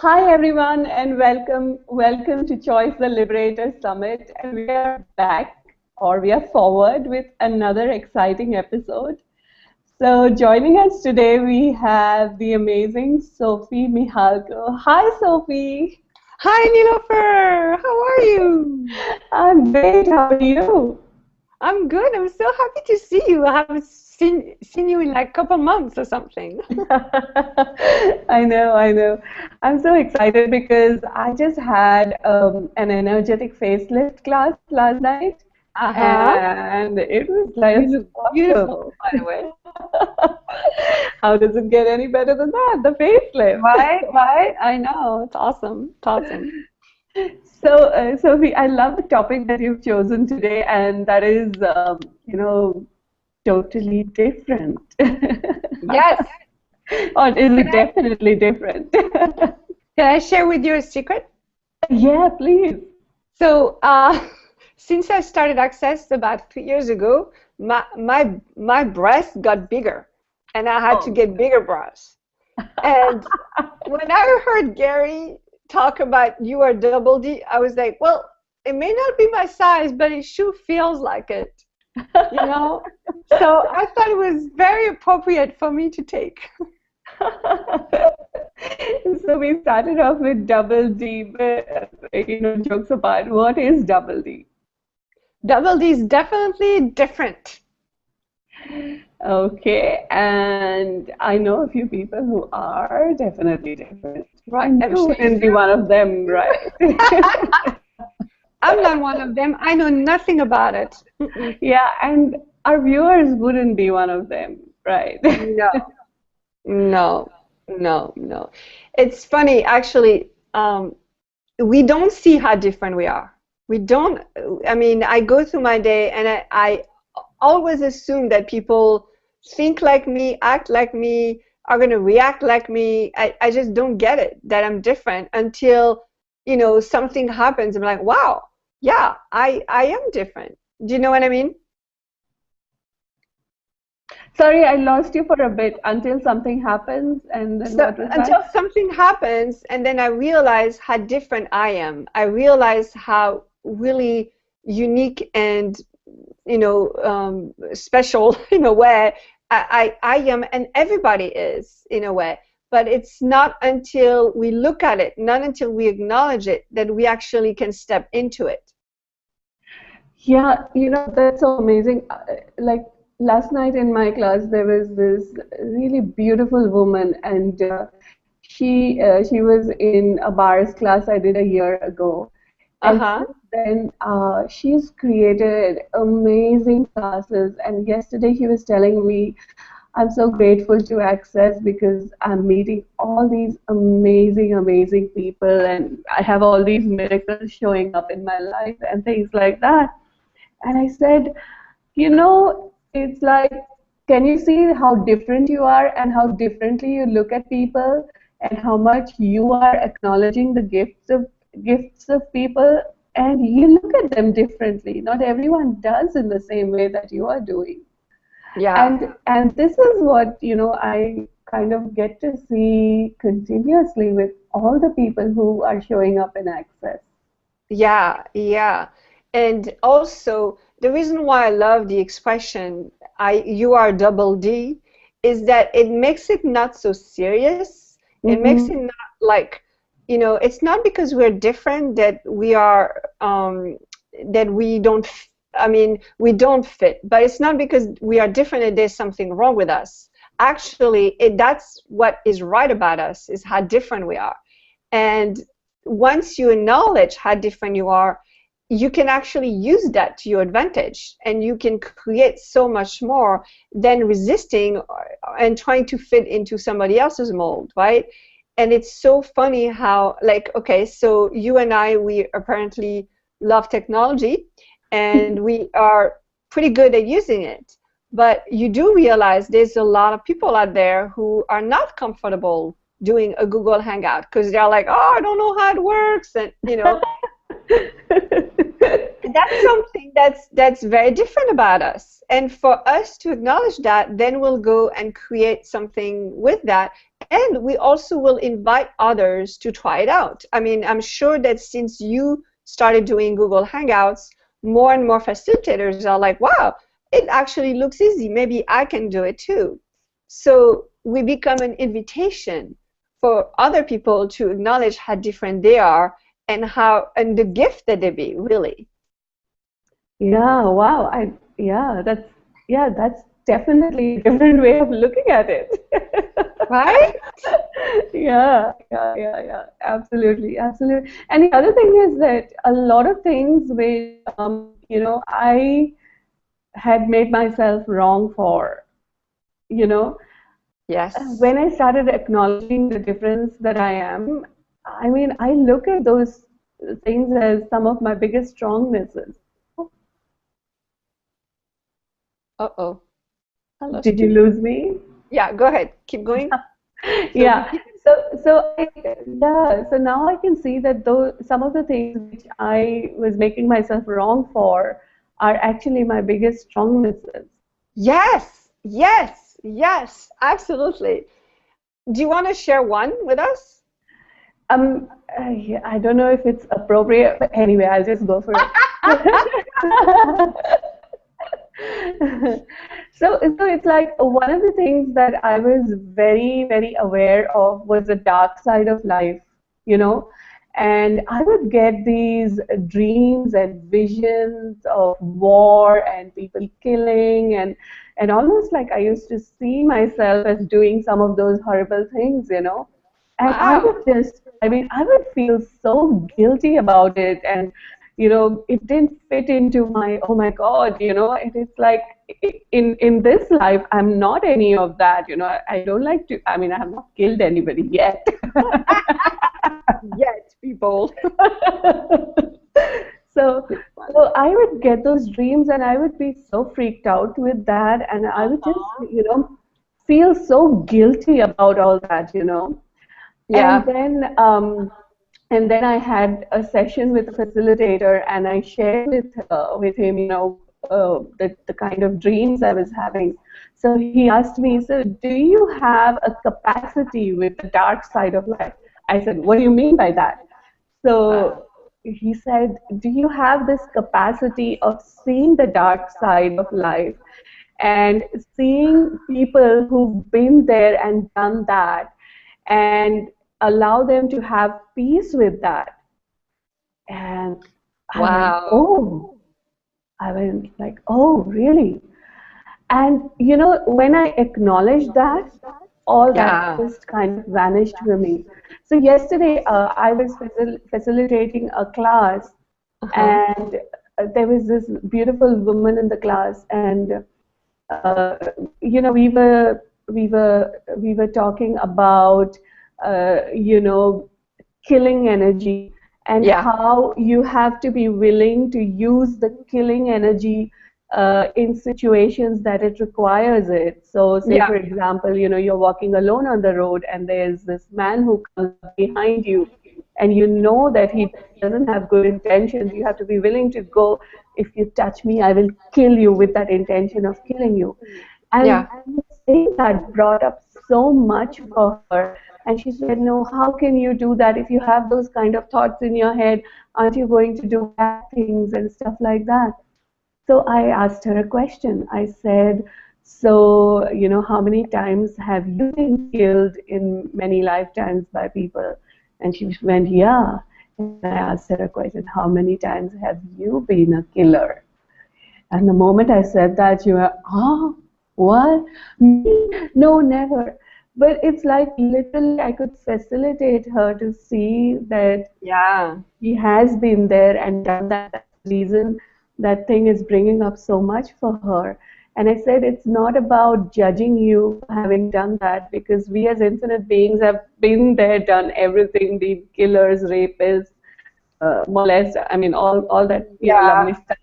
Hi everyone and welcome to Choice the Liberator Summit, and we are back or we are forward with another exciting episode. So joining us today we have the amazing Sophie Mihalko. Hi Sophie. Hi, Nilofer. How are you? I'm great. How are you? I'm good. I'm so happy to see you. I haven't seen you in like a couple months or something. I know. I'm so excited because I just had an energetic facelift class last night, Uh-huh. and it was You just look beautiful, awesome. by the way. How does it get any better than that? The facelift. Right, right. I know. It's awesome. It's awesome. So, Sophie, I love the topic that you've chosen today, and that is, totally different. Yes. Or is Can it I definitely different? can I share with you a secret? Yeah, please. So, since I started Access about 3 years ago, my breast got bigger, and I had to Oh. get bigger bras. And when I heard Gary talk about you are double D, I was like, well, it may not be my size, but it sure feels like it, you know? So I thought it was very appropriate for me to take. So we started off with double D, but jokes apart, what is double D? Double D is definitely different. Okay, and I know a few people who are definitely different, Right. and I'm you sure wouldn't be you. one of them, right? I'm not one of them. I know nothing about it. Mm-mm. Yeah, and our viewers wouldn't be one of them, right? No, no, no. It's funny, actually. We don't see how different we are. We don't, I mean, I go through my day and I always assume that people think like me, act like me, are going to react like me. I just don't get it that I'm different until, something happens. I'm like, wow, yeah, I am different. Do you know what I mean? Sorry, I lost you for a bit until something happens, and then So what was that? until something happens, and then I realize how different I am. I realize how really unique and special in a way I am, and everybody is in a way. But it's not until we look at it, not until we acknowledge it, that we actually can step into it. Yeah, that's so amazing. Like last night in my class, there was this really beautiful woman, and she was in a bars class I did a year ago, and Uh-huh. since then she's created amazing classes. And yesterday she was telling me, I'm so grateful to Access because I'm meeting all these amazing people, and I have all these miracles showing up in my life and things like that. And I said, it's like, can you see how different you are and how differently you look at people and how much you are acknowledging the gifts of people, and you look at them differently. Not everyone does in the same way that you are doing. Yeah. And this is what, I kind of get to see continuously with all the people who are showing up in Access. Yeah, yeah. And also, the reason why I love the expression you are double D is that it makes it not so serious. It makes Mm-hmm. it not like, it's not because we're different that we are that we don't I mean, we don't fit, but it's not because we are different and there's something wrong with us. Actually, that's what is right about us, is how different we are. And once you acknowledge how different you are, you can actually use that to your advantage, and you can create so much more than resisting and trying to fit into somebody else's mold, right? And it's so funny how, like, okay, so you and I, we apparently love technology and we are pretty good at using it. But you do realize there's a lot of people out there who are not comfortable doing a Google Hangout because they're like, oh, I don't know how it works, and that's something that's very different about us. And for us to acknowledge that, then we'll go and create something with that And we also will invite others to try it out. I mean, I'm sure that since you started doing Google Hangouts, more and more facilitators are like, wow, it actually looks easy. Maybe I can do it too. So we become an invitation for other people to acknowledge how different they are and the gift that they be, really. Yeah, wow. That's definitely a different way of looking at it. Right? Yeah. Absolutely, absolutely. And the other thing is that a lot of things which I had made myself wrong for, you know, Yes. when I started acknowledging the difference that I am, I mean, I look at those things as some of my biggest strongnesses. Uh-oh. I Did lost you you. lose me? Yeah, go ahead. Keep going. So Yeah. repeat. So now I can see that though some of the things which I was making myself wrong for are actually my biggest strongnesses. Yes, yes, yes, absolutely. Do you want to share one with us? Yeah, I don't know if it's appropriate, but anyway, I'll just go for it. So it's like one of the things that I was very, very aware of was the dark side of life, you know, and I would get these dreams and visions of war and people killing and almost like I used to see myself as doing some of those horrible things, you know. And I Wow. would just, I mean, I would feel so guilty about it. And, it didn't fit into my, oh my God, it is like in this life, I'm not any of that. I don't like to, I mean, I have not killed anybody yet. Yet, people. So, so I would get those dreams and I would be so freaked out with that. And I would just, Uh-huh. feel so guilty about all that. And Yeah, then I had a session with a facilitator, and I shared with him, the kind of dreams I was having. So he asked me, so do you have a capacity with the dark side of life? I said, what do you mean by that? wow. So he said, do you have this capacity of seeing the dark side of life and seeing people who've been there and done that and allow them to have peace with that? And I went, Wow. oh, I went like, oh, really? And when I acknowledged that, all that Yeah. just kind of vanished for me. So yesterday, I was facilitating a class, Uh-huh. and there was this beautiful woman in the class, and uh, we were talking about killing energy and Yeah. how you have to be willing to use the killing energy in situations that it requires it. So, say Yeah. for example, you're walking alone on the road and there's this man who comes up behind you, and you know that he doesn't have good intentions. You have to be willing to go. If you touch me, I will kill you, with that intention of killing you. Yeah. And saying that brought up so much for her. And she said, no, how can you do that? If you have those kind of thoughts in your head, aren't you going to do bad things and stuff like that? So I asked her a question. I said, so, how many times have you been killed in many lifetimes by people? And she went, yeah. And I asked her a question, how many times have you been a killer? And the moment I said that, you were, oh, what? Me? No, never. But it's like literally I could facilitate her to see that Yeah. he has been there and done that. That's the reason that thing is bringing up so much for her. And I said, it's not about judging you for having done that, because we as infinite beings have been there, done everything, been killers, rapists, molest, I mean, all that, Yeah. lovely stuff.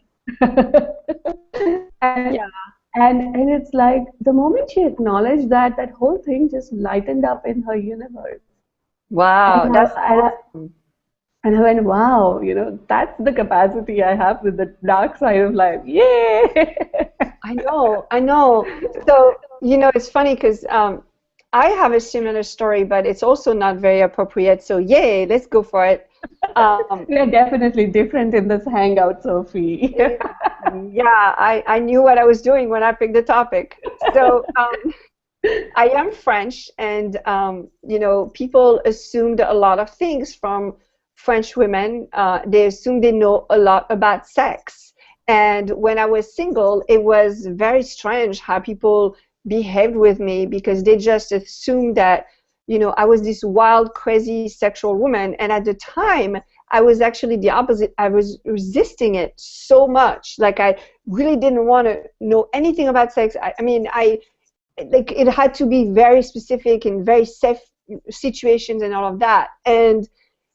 and Yeah. and it's like the moment she acknowledged that, that whole thing just lightened up in her universe. Wow. And I, That's and I, awesome. and I went, wow, that's the capacity I have with the dark side of life. Yay! I know. I know. So, it's funny because I have a similar story, but it's also not very appropriate. So yay, let's go for it. We are definitely different in this hangout, Sophie. Yeah, I knew what I was doing when I picked the topic. So I am French, and you know, people assumed a lot of things from French women. They assumed they know a lot about sex. And when I was single, it was very strange how people behaved with me because they just assumed that, you know, I was this wild, crazy sexual woman. And at the time, I was actually the opposite. I was resisting it so much. Like I really didn't want to know anything about sex. I mean, like it had to be very specific and very safe situations and all of that. And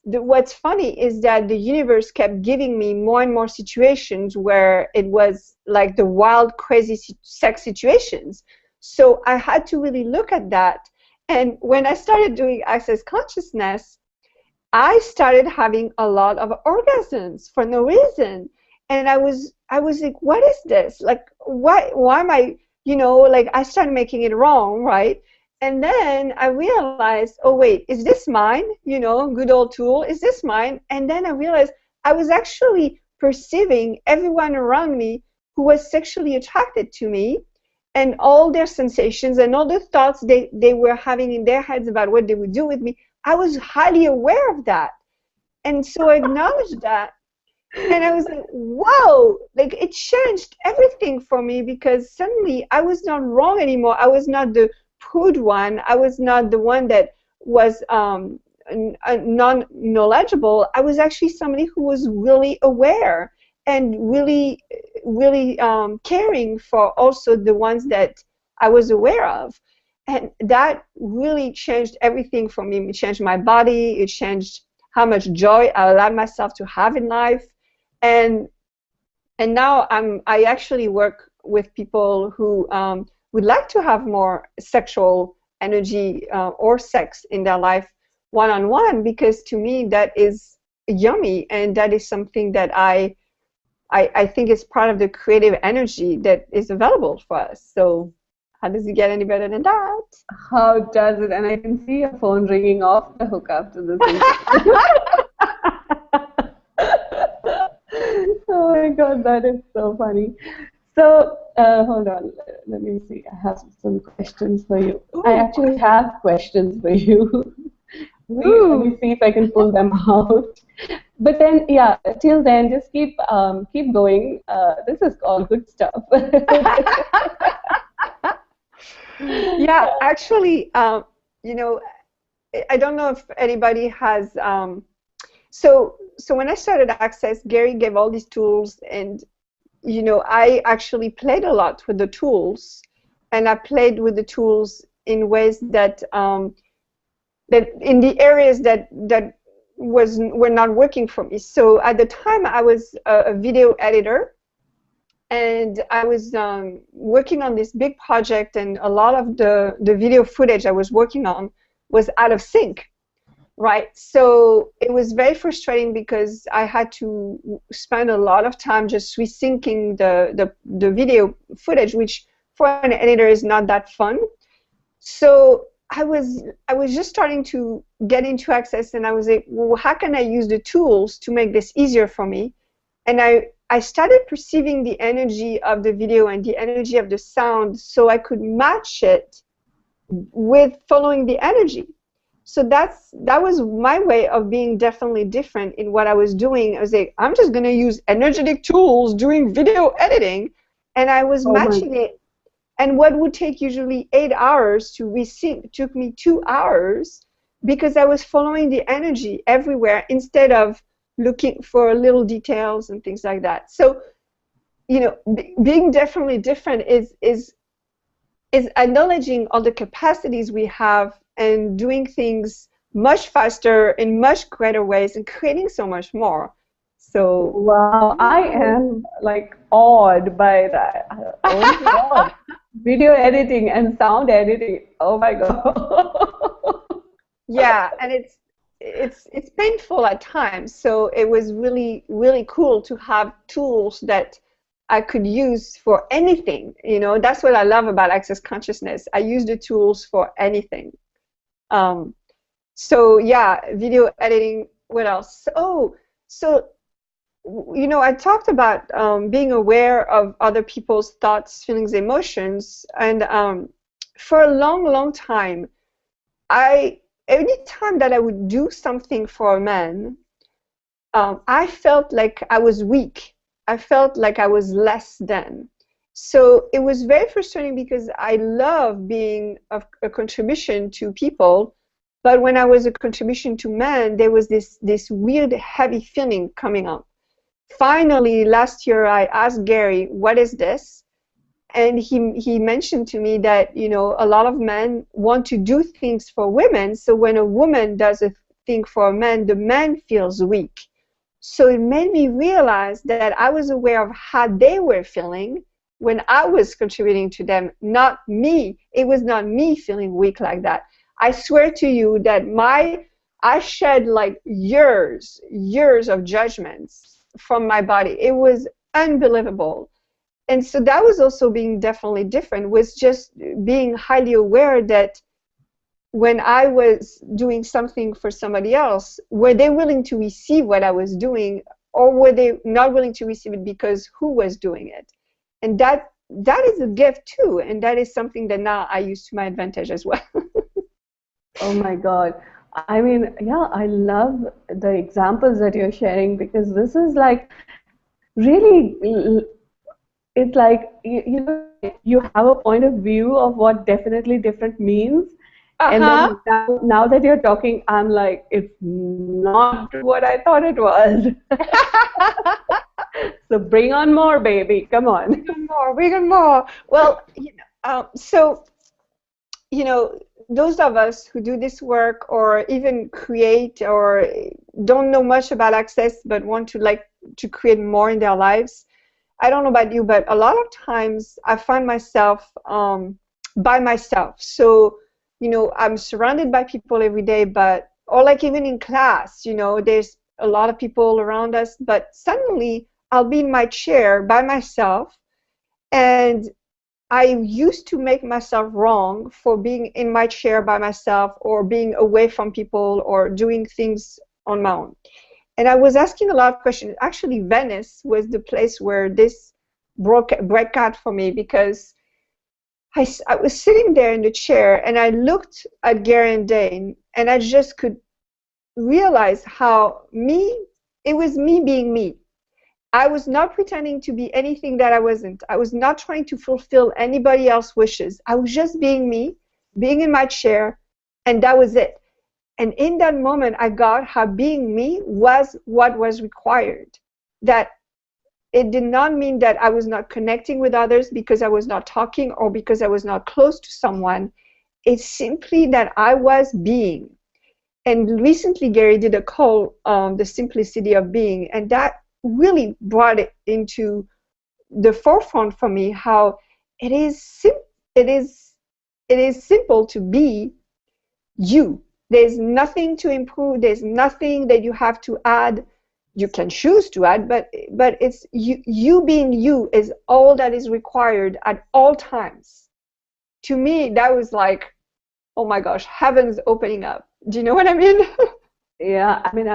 what's funny is that the universe kept giving me more and more situations where it was like the wild, crazy sex situations. So I had to really look at that. And when I started doing Access Consciousness, I started having a lot of orgasms for no reason. And I was like, what is this? Like, why am I, you know, like I started making it wrong, right? And then I realized, oh wait, is this mine? You know, good old tool, is this mine? And then I realized I was actually perceiving everyone around me who was sexually attracted to me and all their sensations and all the thoughts they were having in their heads about what they would do with me. I was highly aware of that. And so I acknowledged that. And I was like, whoa, like it changed everything for me because suddenly I was not wrong anymore. I was not the prude one. I was not the one that was non-knowledgeable. I was actually somebody who was really aware and really, really caring for also the ones that I was aware of. And that really changed everything for me. It changed my body. It changed how much joy I allowed myself to have in life. And now I actually work with people who would like to have more sexual energy or sex in their life one-on-one, because to me that is yummy, and that is something that I think is part of the creative energy that is available for us. So how does it get any better than that? How does it? And I can see your phone ringing off the hook after this. Oh my God, that is so funny. So, hold on, let me see. I have some questions for you. Ooh. I actually have questions for you. Let me see if I can pull them out. But then, yeah, till then, just keep going. This is all good stuff. Yeah, actually, you know, I don't know if anybody has. So when I started Access, Gary gave all these tools, and you know, I actually played a lot with the tools, and I played with the tools in ways that that in the areas that were not working for me. So at the time, I was a video editor, and I was working on this big project, and a lot of the video footage I was working on was out of sync. Right, so it was very frustrating because I had to spend a lot of time just resyncing the video footage, which for an editor is not that fun. So I was just starting to get into Access, and I was like, well, how can I use the tools to make this easier for me? And I started perceiving the energy of the video and the energy of the sound, so I could match it with following the energy. So that was my way of being definitely different in what I was doing. I was like, I'm just going to use energetic tools doing video editing, and I was matching it. And what would take usually 8 hours to resync took me 2 hours because I was following the energy everywhere instead of looking for little details and things like that. So, you know, being definitely different is acknowledging all the capacities we have and doing things much faster in much greater ways and creating so much more. So wow, I am like awed by that. Oh my God. Video editing and sound editing. Oh my God. yeah, and it's painful at times. So it was really, really cool to have tools that I could use for anything. You know, that's what I love about Access Consciousness. I use the tools for anything. So yeah, video editing. What else? Oh, so you know, I talked about being aware of other people's thoughts, feelings, emotions, and for a long, long time, any time that I would do something for a man, I felt like I was weak. I felt like I was less than. So it was very frustrating because I love being a contribution to people, but when I was a contribution to men, there was this weird heavy feeling coming up. Finally, last year, I asked Gary, what is this? And he mentioned to me that, you know, a lot of men want to do things for women. So when a woman does a thing for a man, the man feels weak. So it made me realize that I was aware of how they were feeling when I was contributing to them, not me. It was not me feeling weak like that. I swear to you that I shed like years of judgments from my body. It was unbelievable. And so that was also being definitely different, was just being highly aware that when I was doing something for somebody else, were they willing to receive what I was doing, or were they not willing to receive it because who was doing it? And that is a gift too, and that is something that now I use to my advantage as well. Oh my God. I mean, yeah, I love the examples that you're sharing, because this is like really, it's like, you know, you have a point of view of what definitely different means. And Uh-huh. then now that you're talking, I'm like, it's not what I thought it was. So bring on more, baby. Come on. We got more. Well, you know, so, you know, those of us who do this work or even create or don't know much about Access but want to create more in their lives, I don't know about you, but a lot of times I find myself by myself. So, you know, I'm surrounded by people every day, or like even in class, you know, there's a lot of people around us, but suddenly I'll be in my chair by myself, and I used to make myself wrong for being in my chair by myself or being away from people or doing things on my own. And I was asking a lot of questions. Actually, Venice was the place where this broke out for me, because I was sitting there in the chair and I looked at Gary and Dane, and I just could realize how it was me being me. I was not pretending to be anything that I wasn't. I was not trying to fulfill anybody else's wishes. I was just being me, being in my chair, and that was it. And in that moment, I got how being me was what was required. That it did not mean that I was not connecting with others because I was not talking or because I was not close to someone. It's simply that I was being. And recently, Gary did a call on the simplicity of being, and that really brought it into the forefront for me. How it is simple to be you. There's nothing to improve. There's nothing that you have to add. You can choose to add, but it's you being you is all that is required at all times. To me, that was like, oh my gosh, heavens opening up. Do you know what I mean? Yeah, I mean,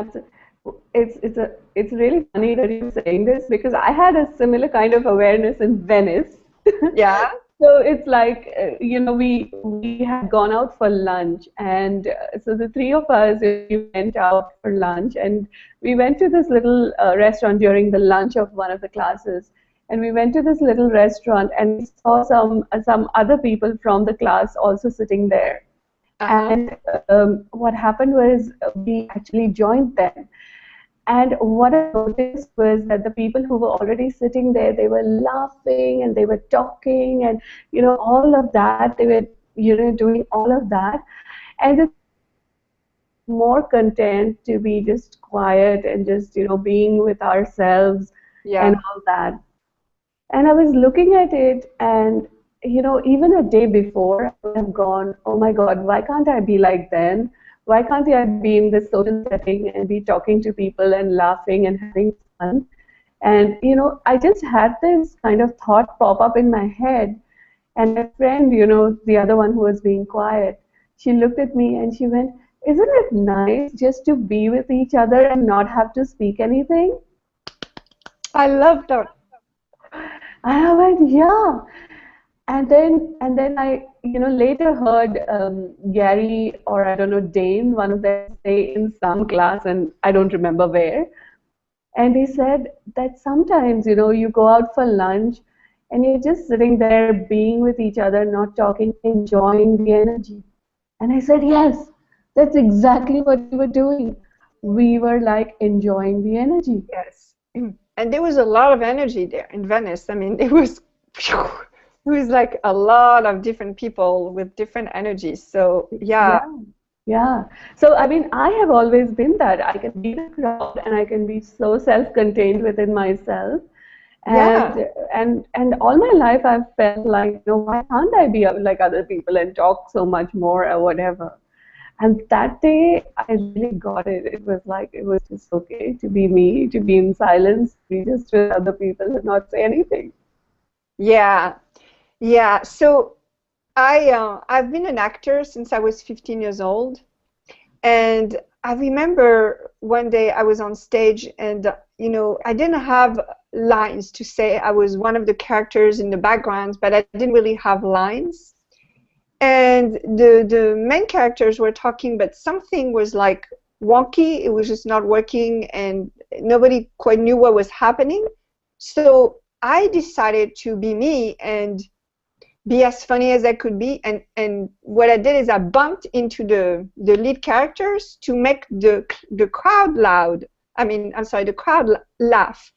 it's really funny that you're saying this, because I had a similar kind of awareness in Venice. Yeah. So it's like, you know, we had gone out for lunch, and so the three of us, we went out for lunch, and we went to this little restaurant during the lunch of one of the classes. And we went to this little restaurant, and we saw some other people from the class also sitting there. Uh-huh. And what happened was we actually joined them. And what I noticed was that the people who were already sitting there, they were laughing and they were talking, and, you know, all of that. They were, you know, doing all of that. And it's more content to be just quiet and just, you know, being with ourselves and Yeah. all that. And I was looking at it, and, you know, even a day before, I would have gone, oh my God, why can't I be like then? Why can't I be in this social setting and be talking to people and laughing and having fun? And I just had this kind of thought pop up in my head, and my friend, the other one who was being quiet, she looked at me and she went, "Isn't it nice just to be with each other and not have to speak anything?" I love that. And I went, "Yeah." And then I, later heard Gary, or I don't know, Dane, one of them, say in some class, and I don't remember where. And he said that sometimes, you go out for lunch and you're just sitting there being with each other, not talking, enjoying the energy. And I said, yes, that's exactly what we were doing. We were like enjoying the energy. Yes. And there was a lot of energy there in Venice. I mean, it was like a lot of different people with different energies. So yeah. Yeah. Yeah. So, I mean, I have always been that. I can be the crowd and I can be so self-contained within myself. Yeah. And all my life I've felt like, why can't I be like other people and talk so much more or whatever? And that day I really got it. It was like it was just okay to be me, to be in silence, to be just with other people and not say anything. Yeah. Yeah. So I've been an actor since I was 15 years old. And I remember one day I was on stage and, I didn't have lines to say. I was one of the characters in the background, but I didn't really have lines. And the main characters were talking, but something was like wonky. It was just not working, and nobody quite knew what was happening. So I decided to be me and be as funny as I could be, and what I did is I bumped into the lead characters to make the crowd loud. I mean, I'm sorry, the crowd laugh,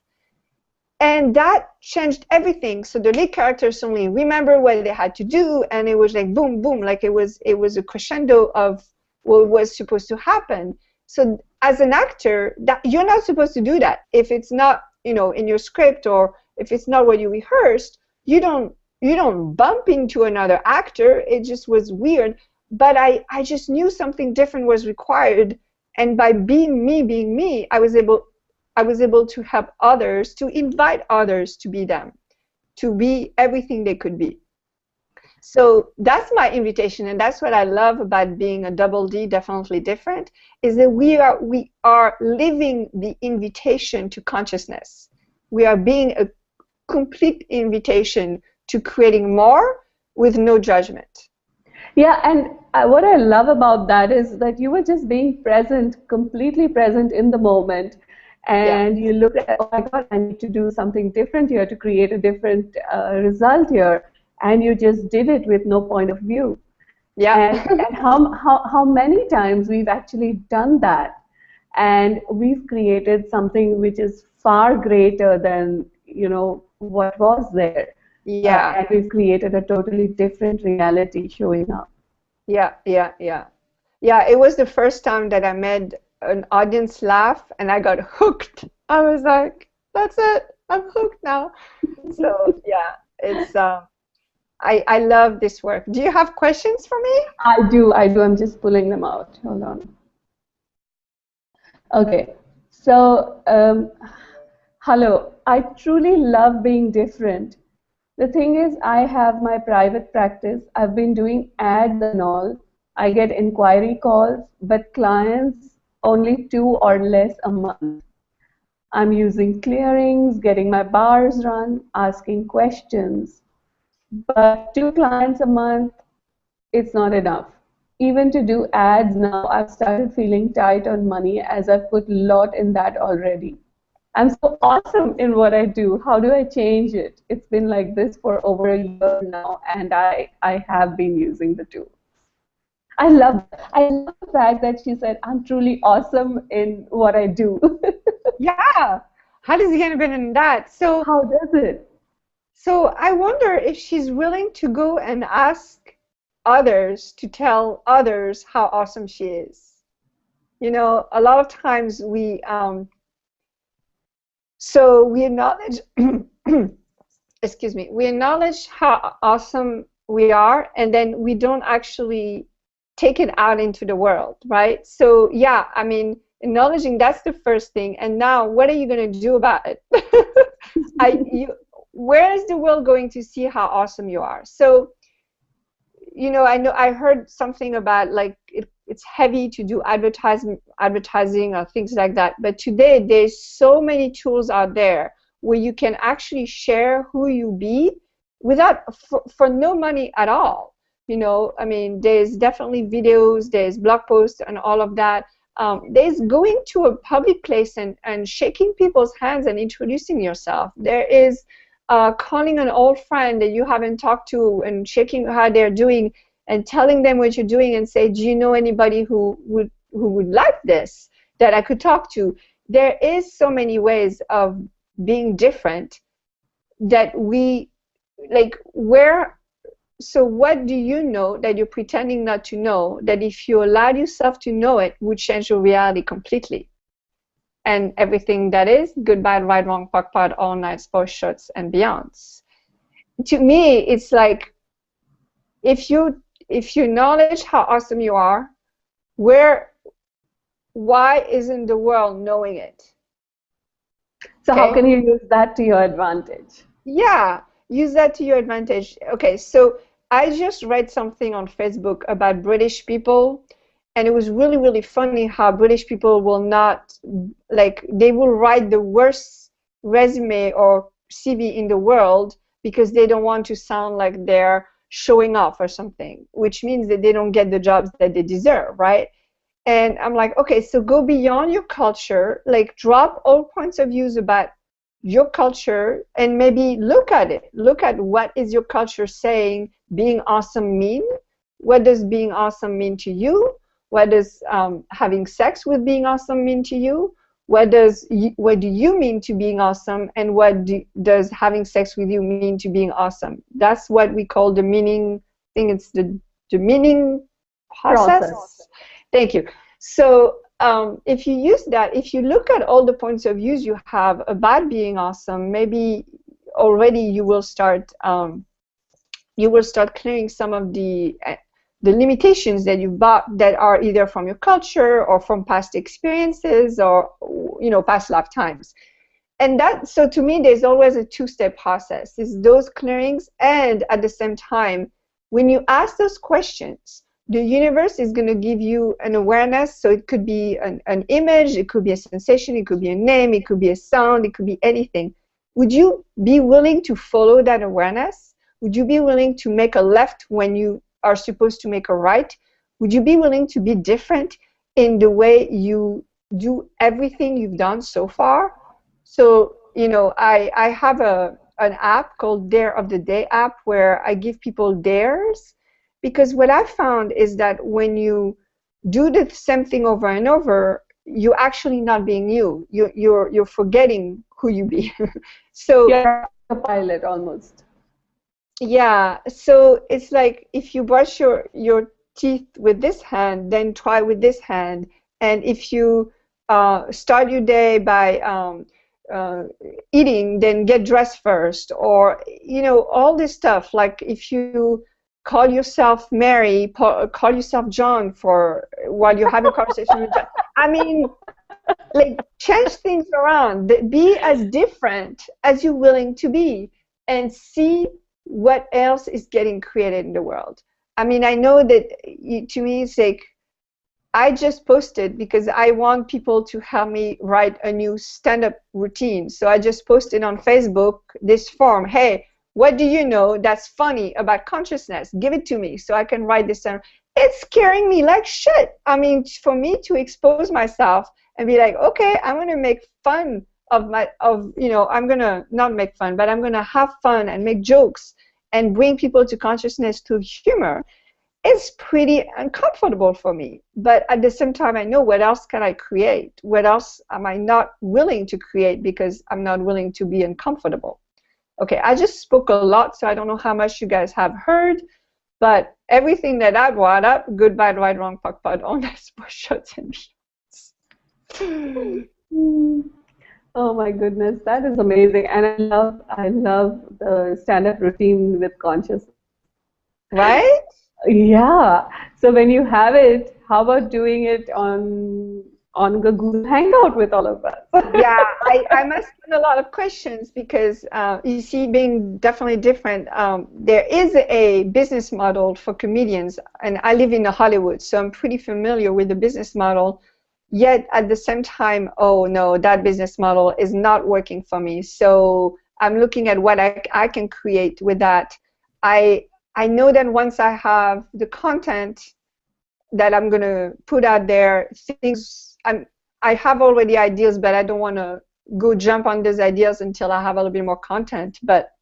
and that changed everything. So the lead characters suddenly remember what they had to do, and it was like boom, boom, like it was a crescendo of what was supposed to happen. So as an actor, that you're not supposed to do that if it's not in your script, or if it's not what you rehearsed. You don't bump into another actor. It just was weird. But I just knew something different was required. And by being me, I was able to help others, to invite others to be them, to be everything they could be. So that's my invitation, and that's what I love about being a double D, definitely different, is that we are living the invitation to consciousness. We are being a complete invitation to creating more with no judgment. Yeah, and what I love about that is that you were just being present, completely present in the moment, Yeah, and you looked at, oh my God, I need to do something different here to create a different result here, and you just did it with no point of view. yeah, And how many times we've actually done that, and we've created something which is far greater than what was there, yeah, and we've created a totally different reality showing up. yeah, yeah, yeah. Yeah, it was the first time that I made an audience laugh and I got hooked. I was like, that's it, I'm hooked now. So yeah, it's I love this work. Do you have questions for me? I do. I'm just pulling them out. Hold on. Okay. So, hello. I truly love being different. The thing is, I have my private practice. I've been doing ads and all. I get inquiry calls, but clients only two or less a month. I'm using clearings, getting my bars run, asking questions. But two clients a month, it's not enough. Even to do ads now, I've started feeling tight on money as I've put a lot in that already. I'm so awesome in what I do. How do I change it? It's been like this for over a year now, and I have been using the tool. I love the fact that she said, I'm truly awesome in what I do. Yeah. How does it get better than that? So How does it? so I wonder if she's willing to go and ask others to tell others how awesome she is. A lot of times we acknowledge, excuse me, we acknowledge how awesome we are, and then we don't actually take it out into the world, right? So yeah, I mean, Acknowledging, that's the first thing. And now, what are you going to do about it? Where is the world going to see how awesome you are? So, you know I heard something about like it's heavy to do advertising or things like that. But today there's so many tools out there where you can actually share who you be without for no money at all. You know, I mean, there's definitely videos, there's blog posts and all of that. There's going to a public place and shaking people's hands and introducing yourself. There is calling an old friend that you haven't talked to and checking how they're doing and telling them what you're doing and say, do you know anybody who would like this that I could talk to? There is so many ways of being different that we like so what do you know that you're pretending not to know that if you allowed yourself to know it would change your reality completely? And everything that is good, bad, right, wrong, POC, POD, all night, sports, shots, and beyonds. To me, it's like if you acknowledge how awesome you are, why isn't the world knowing it? So how can you use that to your advantage? Yeah, use that to your advantage. Okay, so I just read something on Facebook about British people. And it was really, really funny how British people will not, like, they will write the worst resume or CV in the world because they don't want to sound like they're showing off or something, which means that they don't get the jobs that they deserve, right? And I'm like, okay, so go beyond your culture, like drop all points of views about your culture and maybe look at it. Look at what is your culture saying being awesome mean? What does being awesome mean to you? What does having sex with being awesome mean to you? What do you mean to being awesome? And does having sex with you mean to being awesome? That's what we call the meaning. I think it's the meaning process. Thank you. So if you use that, if you look at all the points of views you have about being awesome, maybe already you will start clearing some of the limitations that you've bought that are either from your culture or from past experiences or past lifetimes. And so to me there's always a two-step process. It's those clearings, and at the same time when you ask those questions, the universe is going to give you an awareness. So it could be an image, it could be a sensation, it could be a name, it could be a sound, it could be anything. Would you be willing to follow that awareness? Would you be willing to make a left when you are supposed to make a right? Would you be willing to be different in the way you do everything you've done so far? So, I have an app called Dare of the Day app where I give people dares, because what I found is that when you do the same thing over and over, you're actually not being you. You're forgetting who you be. So you're a pilot almost. Yeah, so it's like if you brush your teeth with this hand, then try with this hand. And if you start your day by eating, then get dressed first. Or, all this stuff. Like if you call yourself Mary, call yourself John while you're having a conversation with John. I mean, like change things around. Be as different as you're willing to be and see what else is getting created in the world. I mean, I know that to me it's like I just posted because I want people to help me write a new stand-up routine. So I just posted on Facebook this form. Hey, what do you know that's funny about consciousness? Give it to me so I can write this down. It's scaring me like shit. I mean, for me to expose myself and be like, okay, I'm going to make fun I'm going to not make fun, but I'm going to have fun and make jokes and bring people to consciousness through humor. It's pretty uncomfortable for me. But at the same time, I know what else can I create? What else am I not willing to create because I'm not willing to be uncomfortable? Okay, I just spoke a lot, so I don't know how much you guys have heard, but everything that I brought up, good, bad, right, wrong, POC, POD, all that sports, shots, and beyonds. Oh my goodness, that is amazing, and I love the stand-up routine with consciousness. Right? Yeah. So when you have it, how about doing it on on a Google Hangout with all of us. Yeah, I'm asking a lot of questions because you see, being definitely different, there is a business model for comedians, and I live in Hollywood, so I'm pretty familiar with the business model. Yet at the same time, oh no, that business model is not working for me. So I'm looking at what I can create with that. I know that once I have the content that I'm gonna put out there, I have already ideas, but I don't want to go jump on those ideas until I have a little bit more content. But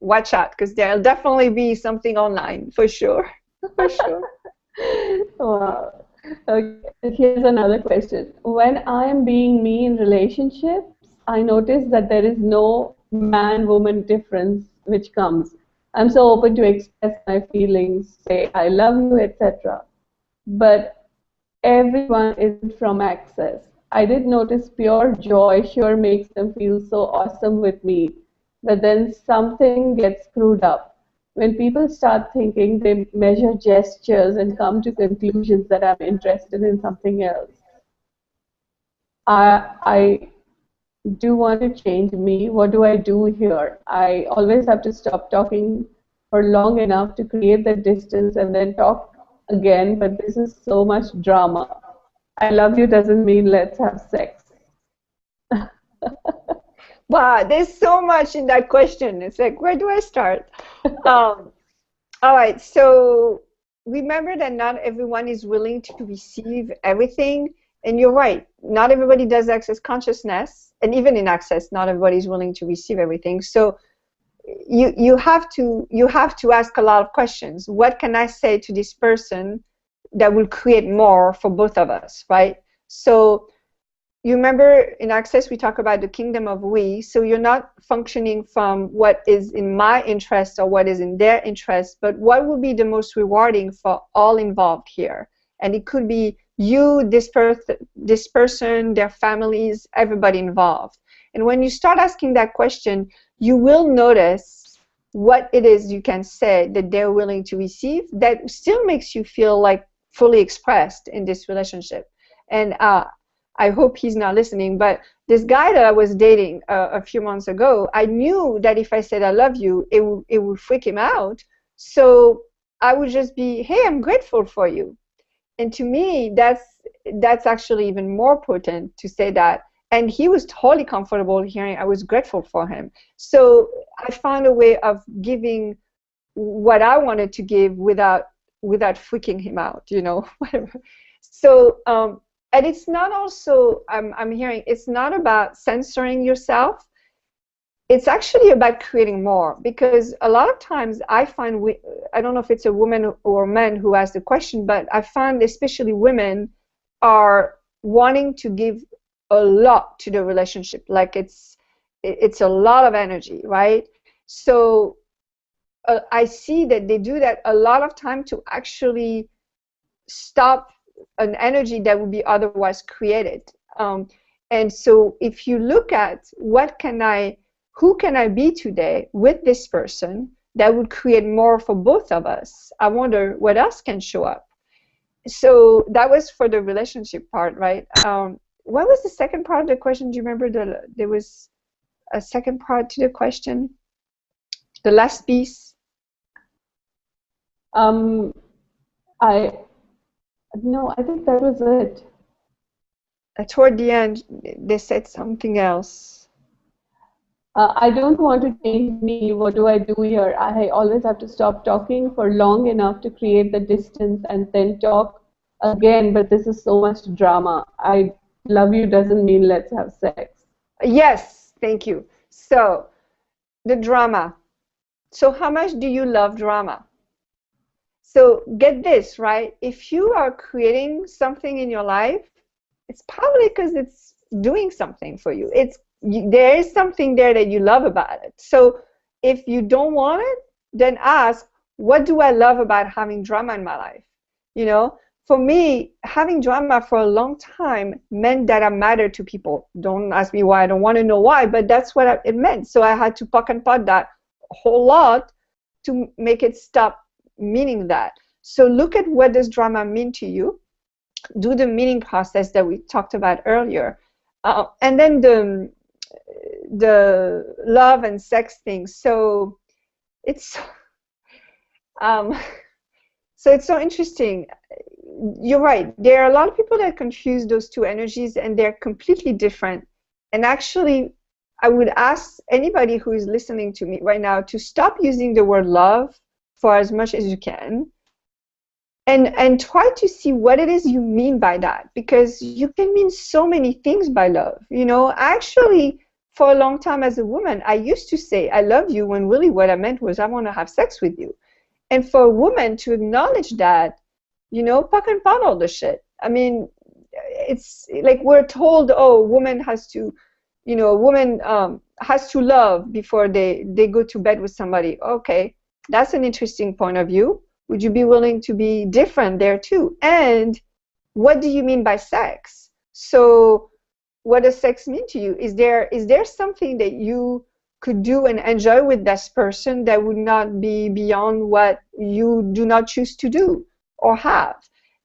watch out, because there'll definitely be something online for sure. For sure. Wow. Okay, here's another question. When I am being me in relationships, I notice that there is no man-woman difference which comes. I'm so open to express my feelings, say I love you, etc. But everyone isn't from access. I did notice pure joy sure makes them feel so awesome with me, but then something gets screwed up. When people start thinking, they measure gestures and come to conclusions that I'm interested in something else. I do want to change me. What do I do here? I always have to stop talking for long enough to create the distance and then talk again, but this is so much drama. I love you doesn't mean let's have sex. Wow, there's so much in that question. It's like, where do I start? All right, so remember that not everyone is willing to receive everything. And you're right, not everybody does access consciousness. And even in access, not everybody is willing to receive everything. So you have to ask a lot of questions. What can I say to this person that will create more for both of us, right? So you remember in access we talk about the kingdom of we, so you're not functioning from what is in my interest or what is in their interest, but what will be the most rewarding for all involved here. And it could be you, this person, their families, everybody involved. And when you start asking that question, you will notice what it is you can say that they're willing to receive that still makes you feel like fully expressed in this relationship. And I hope he's not listening, but this guy that I was dating a few months ago, I knew that if I said I love you, it would freak him out. So I would just be, hey, I'm grateful for you. And to me, that's actually even more potent to say that. And he was totally comfortable hearing I was grateful for him. So I found a way of giving what I wanted to give without freaking him out, whatever. So and it's not also, I'm hearing, it's not about censoring yourself. It's actually about creating more, because a lot of times I find, I don't know if it's a woman or a man who asked the question, but I find especially women are wanting to give a lot to the relationship. Like it's a lot of energy, right? So I see that they do that a lot of time to actually stop an energy that would be otherwise created. And so if you look at who can I be today with this person that would create more for both of us, I wonder what else can show up. So that was for the relationship part, right? What was the second part of the question? Do you remember there was a second part to the question? The last piece? No, I think that was it. Toward the end, they said something else. I don't want to change me. What do I do here? I always have to stop talking for long enough to create the distance and then talk again, but this is so much drama. I love you doesn't mean let's have sex. Yes, thank you. So, the drama. So how much do you love drama? So get this, right? If you are creating something in your life, it's probably because it's doing something for you. There is something there that you love about it. So if you don't want it, then ask, what do I love about having drama in my life? For me, having drama for a long time meant that I mattered to people. Don't ask me why, I don't want to know why, but that's what it meant. So I had to poke and pot that a whole lot to make it stop meaning that. So look at what does drama mean to you, do the meaning process that we talked about earlier. And then the love and sex thing. So it's um, so it's so interesting. You're right. There are a lot of people that confuse those two energies, and they're completely different. And actually, I would ask anybody who is listening to me right now to stop using the word love for as much as you can, and try to see what it is you mean by that, because you can mean so many things by love. You know, actually, for a long time as a woman, I used to say I love you when really what I meant was I want to have sex with you. And for a woman to acknowledge that, you know, fucking pound all the shit. I mean, it's like we're told, oh, woman has to, you know, a woman has to love before they go to bed with somebody. Okay, that's an interesting point of view. Would you be willing to be different there too? And what do you mean by sex? So what does sex mean to you? Is there something that you could do and enjoy with this person that would not be beyond what you do not choose to do or have?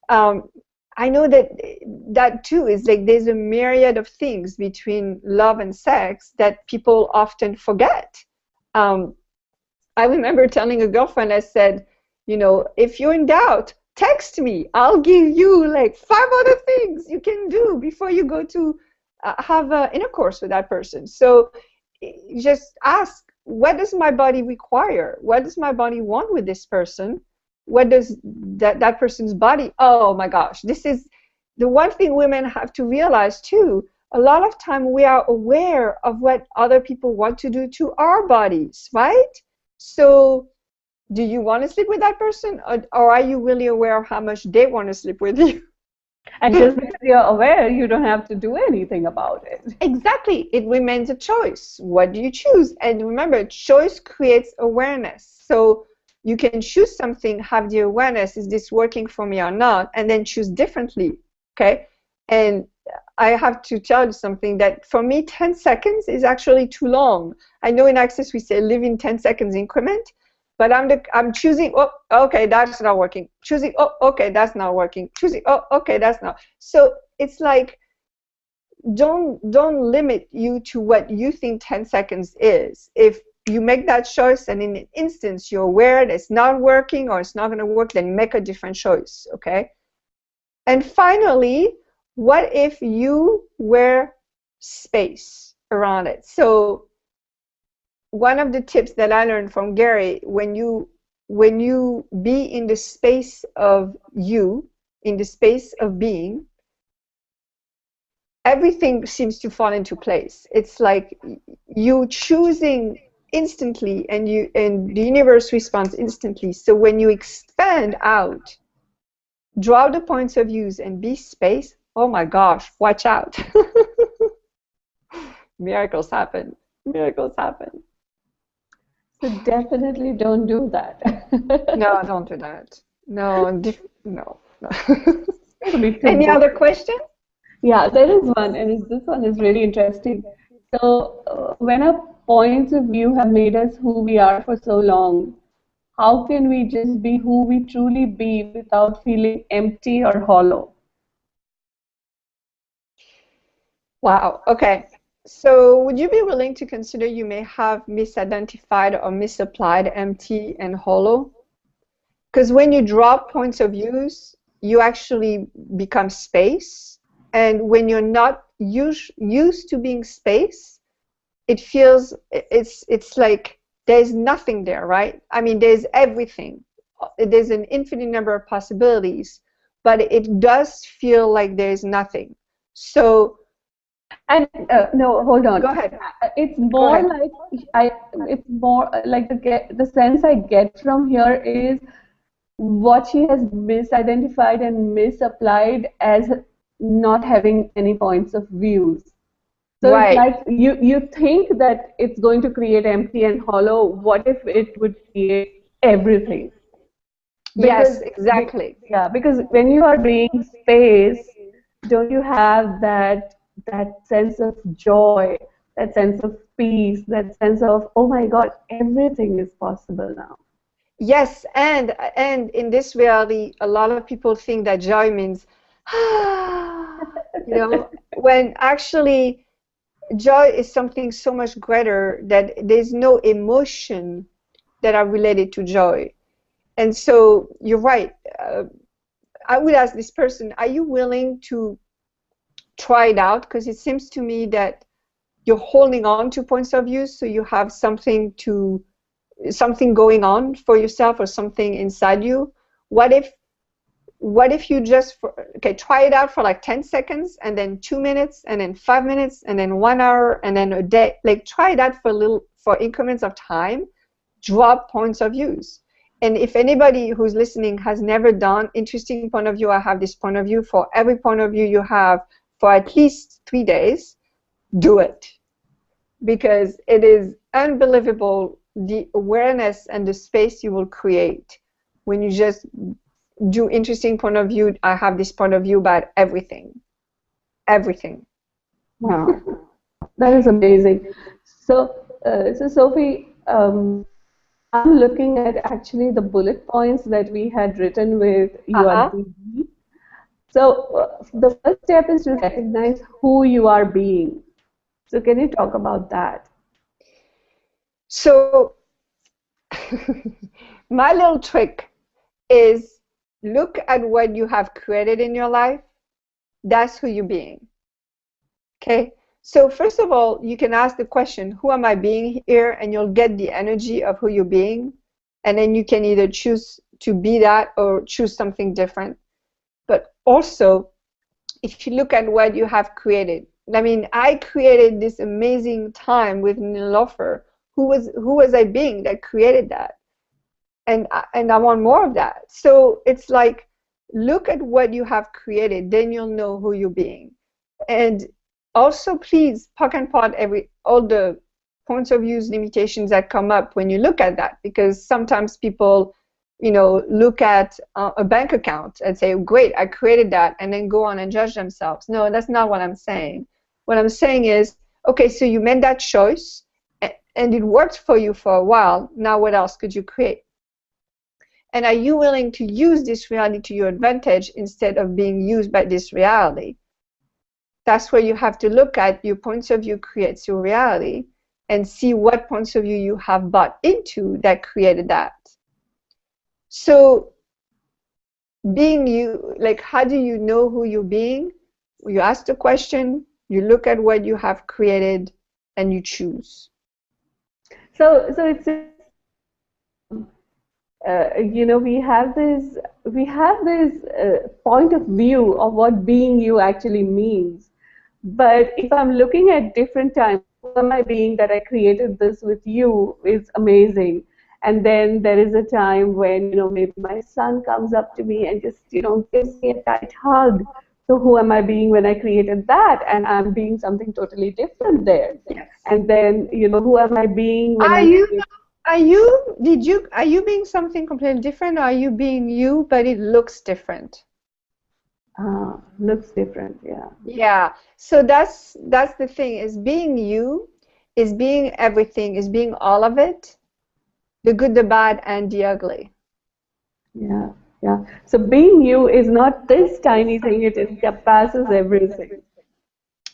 I know that too is like there's a myriad of things between love and sex that people often forget. I remember telling a girlfriend, I said, you know, if you're in doubt, text me. I'll give you like 5 other things you can do before you go to have intercourse with that person. So just ask, what does my body require? What does my body want with this person? What does that person's body? Oh my gosh, this is the one thing women have to realize too. A lot of time we are aware of what other people want to do to our bodies, right? So do you want to sleep with that person, or are you really aware of how much they want to sleep with you? And just because you're aware, you don't have to do anything about it. Exactly. It remains a choice. What do you choose? And remember, choice creates awareness. So you can choose something, have the awareness, is this working for me or not, and then choose differently, okay? And I have to tell you something that for me, 10 seconds is actually too long. I know in Access we say live in 10 seconds increment, but I'm choosing, oh, okay, that's not working. Choosing, oh, okay, that's not working. Choosing, oh, okay, that's not. So it's like, don't limit you to what you think 10 seconds is. If you make that choice and in an instance you're aware that it's not working or it's not going to work, then make a different choice, okay? And finally, what if you were space around it? So one of the tips that I learned from Gary, when you be in the space of you, in the space of being, everything seems to fall into place. It's like you choosing instantly, and the universe responds instantly. So when you expand out, draw the points of views and be space, oh my gosh, watch out. Miracles happen. Miracles happen. So definitely don't do that. No, don't do that. No, no. It'll be too Any boring. other question? Yeah, there is one, and this one is really interesting. So, when our points of view have made us who we are for so long, how can we just be who we truly be without feeling empty or hollow? Wow. Okay. So would you be willing to consider you may have misidentified or misapplied empty and hollow? Because when you drop points of views, you actually become space. And when you're not used to being space, it feels, it's like there's nothing there, right? I mean, there's everything. There's an infinite number of possibilities, but it does feel like there's nothing. So, And no, hold on. go ahead. It's Go more ahead. like it's more like the sense I get from here is what she has misidentified and misapplied as not having any points of views. So it's Right. like you think that it's going to create empty and hollow. What if it would create everything? Yes, Because exactly. yeah, because when you are being space, don't you have that sense of joy, that sense of peace, that sense of, oh my God, everything is possible now. Yes, and in this reality, a lot of people think that joy means when actually joy is something so much greater that there's no emotion that are related to joy. And so you're right. I would ask this person, are you willing to try it out? Because it seems to me that you're holding on to points of view, so you have something going on for yourself or something inside you. What if you just try it out for like 10 seconds and then 2 minutes and then 5 minutes and then 1 hour and then a day. Like try that for increments of time. Drop points of views. And if anybody who's listening has never done interesting point of view, I have this point of view, for every point of view you have for at least 3 days, do it. Because it is unbelievable the awareness and the space you will create when you just do interesting point of view. I have this point of view about everything. Everything. Wow, that is amazing. So, Sophie, I'm looking at actually the bullet points that we had written with your being. So, the first step is to recognize who you are being. So, can you talk about that? So, my little trick is look at what you have created in your life. That's who you're being. Okay? So first of all, you can ask the question, who am I being here? And you'll get the energy of who you're being. And then you can either choose to be that or choose something different. But also, if you look at what you have created, I mean, I created this amazing time with Nilofer. Who was I being that created that? And I want more of that. So it's like, look at what you have created, then you'll know who you're being. And also, please poke and pot all the points of views, limitations that come up when you look at that, because sometimes people, look at a bank account and say, great, I created that, and then go on and judge themselves. No, that's not what I'm saying. What I'm saying is, okay, so you made that choice, and it worked for you for a while. Now what else could you create? And are you willing to use this reality to your advantage instead of being used by this reality? That's where you have to look at your points of view creates your reality and see what points of view you have bought into that created that. So being you, like, how do you know who you're being? You ask the question, you look at what you have created, and you choose. So it's we have this point of view of what being you actually means. But if I'm looking at different times, who am I being that I created this with you is amazing. And then there is a time when, maybe my son comes up to me and just, gives me a tight hug. So who am I being when I created that? And I'm being something totally different there. Yes. And then, who am I being when Are you being something completely different, or are you being you, but it looks different? Looks different, yeah. Yeah. So that's the thing, is being you, is being everything, is being all of it, the good, the bad, and the ugly. Yeah, yeah. So being you is not this tiny thing, it encompasses everything.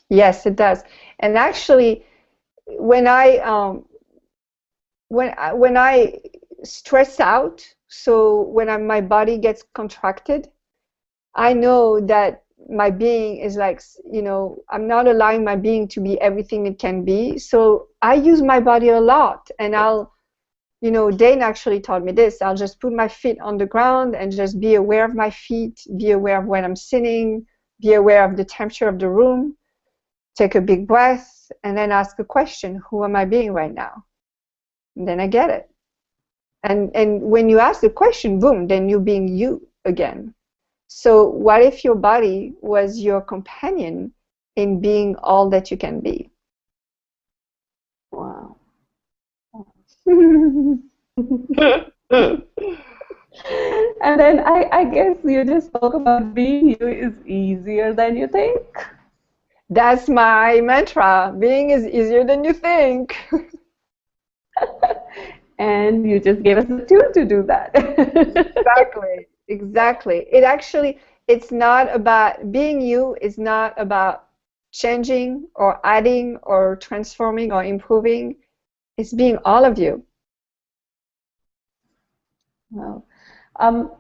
Yes, it does. And actually, when I stress out, so when my body gets contracted, I know that my being is like, I'm not allowing my being to be everything it can be. So I use my body a lot, and Dane actually taught me this. I'll just put my feet on the ground and just be aware of my feet, be aware of when I'm sitting, be aware of the temperature of the room, take a big breath, and then ask a question, who am I being right now? And then I get it. And when you ask the question, boom, then you're being you again. So what if your body was your companion in being all that you can be? Wow. And then I guess you just spoke about being you is easier than you think. That's my mantra. Being is easier than you think. And you just gave us a tool to do that. Exactly. Exactly. It actually, It's not about being you, is not about changing or adding or transforming or improving. It's being all of you. Wow. Um,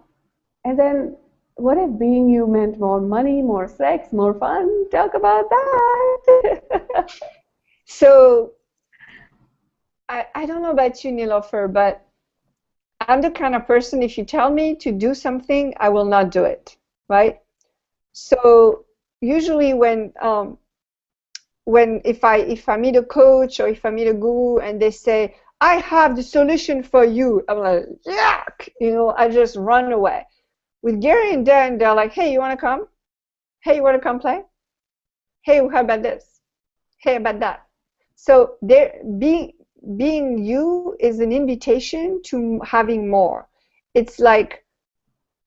and then what if being you meant more money, more sex, more fun? Talk about that. So I don't know about you, Nilofer, but I'm the kind of person, if you tell me to do something, I will not do it, right? So usually when if I meet a coach or if I meet a guru and they say, I have the solution for you, I'm like, yuck, I just run away. With Gary and Dan, they're like, hey, you want to come? Hey, you want to come play? Hey, how about this? Hey, about that? So being you is an invitation to having more. It's like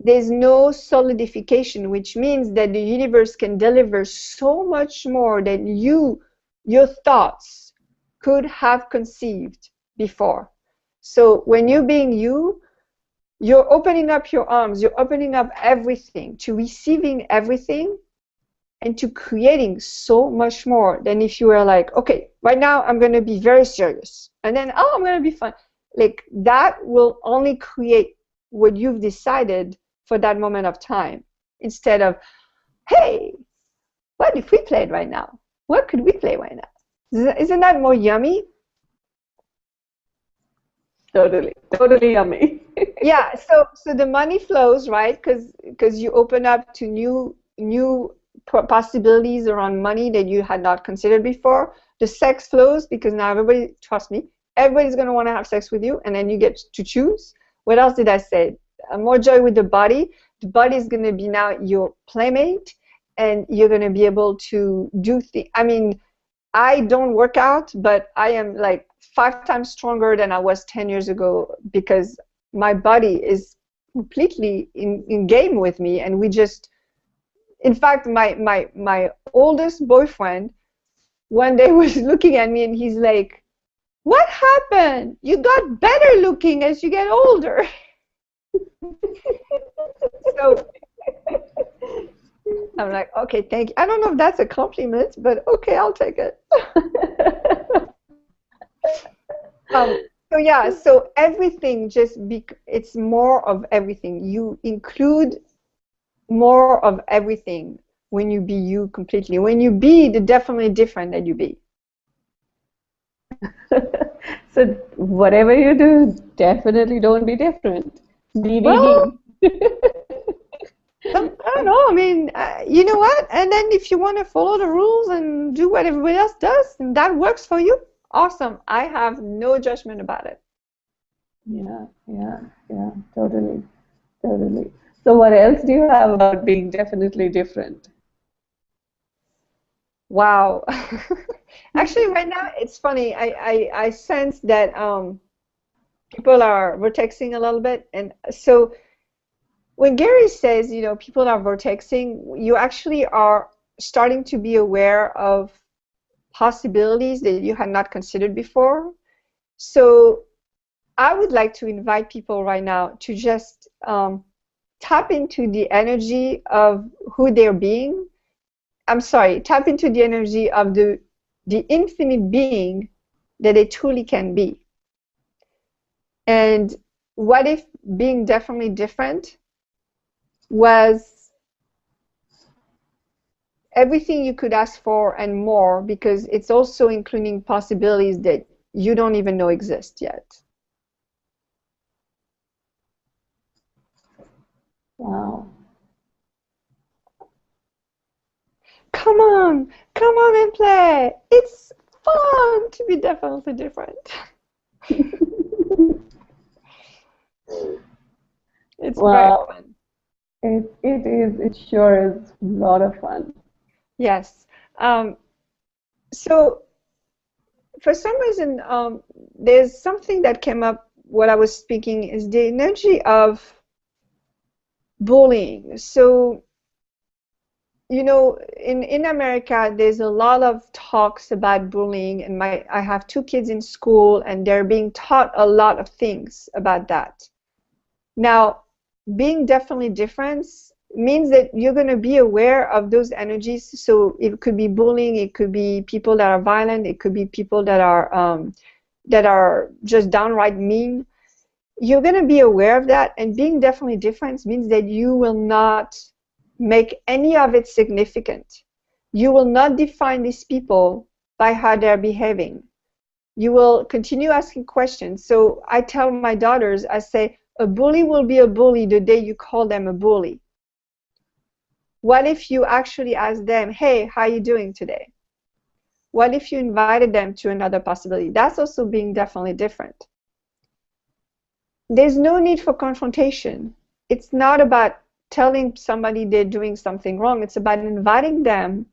there's no solidification, which means that the universe can deliver so much more than your thoughts could have conceived before. So when you're being you, you're opening up your arms, you're opening up everything to receiving everything and to creating so much more than if you were like, okay, right now I'm going to be very serious. And then, oh, I'm going to be fun. Like that will only create what you've decided for that moment of time. Instead of, hey, what if we played right now? What could we play right now? Isn't that more yummy? Totally, totally yummy. Yeah, so the money flows, right? Because you open up to new possibilities around money that you had not considered before. The sex flows because now everybody, trust me, everybody's going to want to have sex with you, and then you get to choose. What else did I say? More joy with the body. The body is going to be now your playmate, and you're going to be able to do things. I mean, I don't work out, but I am like 5 times stronger than I was 10 years ago because my body is completely in game with me, and we just, in fact, my oldest boyfriend one day was looking at me and he's like, what happened? You got better looking as you get older. So I'm like, okay, thank you. I don't know if that's a compliment, but okay, I'll take it. So yeah, so everything it's more of everything. You include more of everything when you be you completely. When you be the definitely different that you be. So whatever you do, definitely don't be different. Well, Be. I don't know. I mean, you know what? And then if you want to follow the rules and do what everybody else does, and that works for you, awesome. I have no judgment about it. Yeah, yeah, yeah, totally, totally. So what else do you have about being definitely different? Wow. Actually, right now it's funny. I sense that people are vortexing a little bit, and so when Gary says, people are vortexing, you actually are starting to be aware of possibilities that you had not considered before. So I would like to invite people right now to just tap into the energy of who they're being. I'm sorry, tap into the energy of the infinite being that they truly can be. And what if being definitely different was everything you could ask for and more, because it's also including possibilities that you don't even know exist yet. Wow. Come on and play. It's fun to be definitely different. It's very Wow. fun. It is. It sure is a lot of fun. Yes. So for some reason, there's something that came up while I was speaking is the energy of bullying. So, in America, there's a lot of talks about bullying, and I have 2 kids in school, and they're being taught a lot of things about that. Now, being definitely different means that you're going to be aware of those energies. So it could be bullying, it could be people that are violent, it could be people that are just downright mean. You're going to be aware of that, and being definitely different means that you will not make any of it significant. You will not define these people by how they're behaving. You will continue asking questions. So I tell my daughters, I say, a bully will be a bully the day you call them a bully. What if you actually ask them, hey, how are you doing today? What if you invited them to another possibility? That's also being definitely different. There's no need for confrontation. It's not about telling somebody they're doing something wrong. It's about inviting them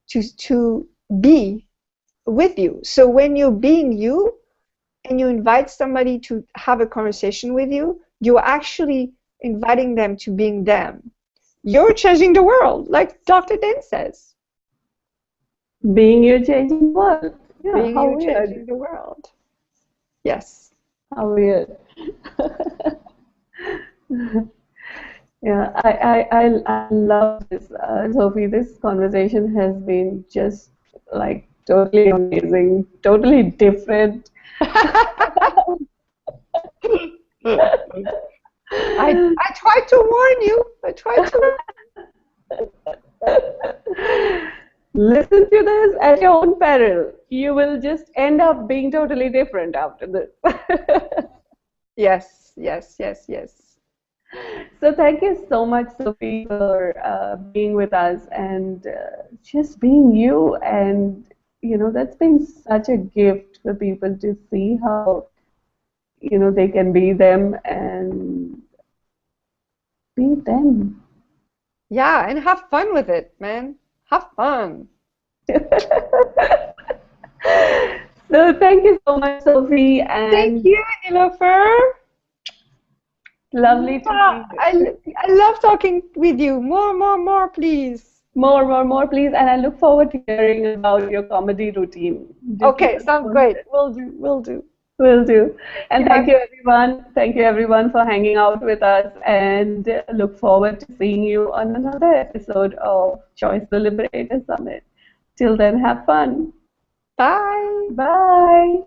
to be with you. So when you're being you and you invite somebody to have a conversation with you, you're actually inviting them to being them. You're changing the world, like Dr. Dan says. Being you, changing the world. Yeah, Being how you, weird. changing the world. Yes. How weird. Yeah, I love this, Sophie. This conversation has been just like totally amazing, totally different. I tried to warn you. I tried to. Listen to this at your own peril. You will just end up being totally different after this. Yes, yes, yes, yes. So thank you so much, Sophie, for being with us and just being you. And that's been such a gift for people to see how they can be them and be them. Yeah, and have fun with it, man. Have fun. So thank you so much, Sophie, Thank and you, Nilofer. lovely to see you. I love talking with you. More, please. More, please. And I look forward to hearing about your comedy routine. Okay, sounds great. Will do. Will do. And Yeah. thank you, everyone. Thank you, everyone, for hanging out with us. And look forward to seeing you on another episode of Choice the Liberator Summit. Till then, have fun. Bye. Bye.